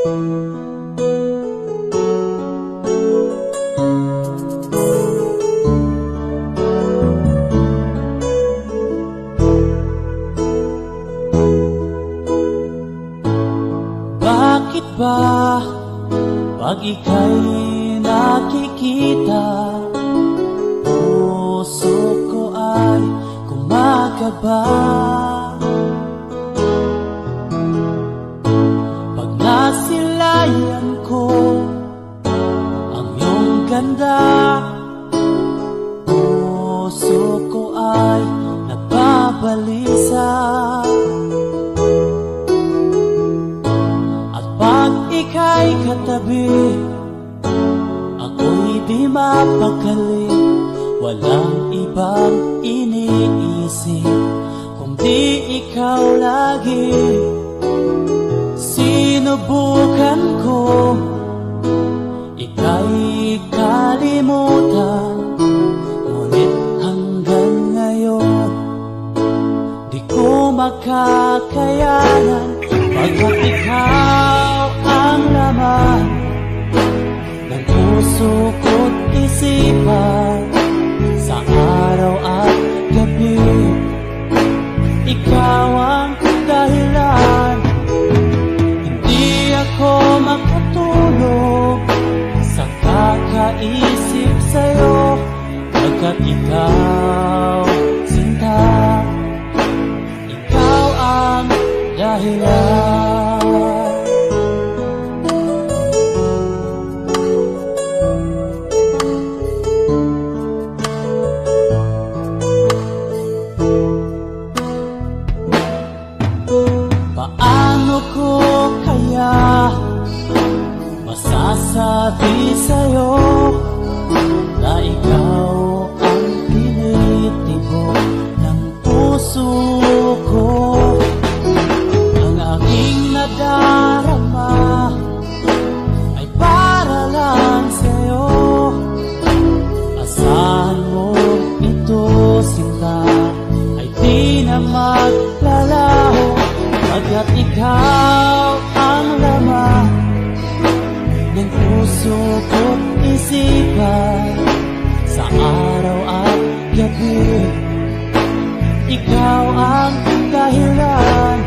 Bakit ba pag ika'y nakikita, puso ko ay kumakaba? Pag nasilayan ko ang iyong ganda, puso ko ay nababalisa. Pag ika'y katabi, ako'y di mapakali. Walang ibang iniisip kundi ikaw lagi. Sinubukan ko ika'y kalimutan, ngunit hanggang ngayon di ko makakayanan. Pagkat ikaw ang laman ng puso ko't isipan, sa araw at gabi ikaw ang dahilan. Hindi ako makatulog sa kakaisip sa'yo, pagkat ikaw, sinta, ikaw ang dahilan. Paano ko kaya masasabi sa'yo na ikaw ang tinitibok ng puso ko? Ang aking nadarama ay para lang sa'yo. Asahan mo ito, sinta, ay di na maglalaho, pagkat ikaw ang laman ng puso ko't isipan, sa araw at gabi ikaw ang dahilan.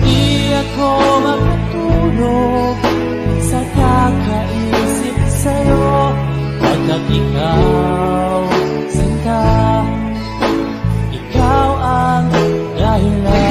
Di ako makatulog sa kakaisip sa'yo, pagkat ikaw, sinta, ikaw ang dahilan.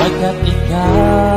Pagkat ikaw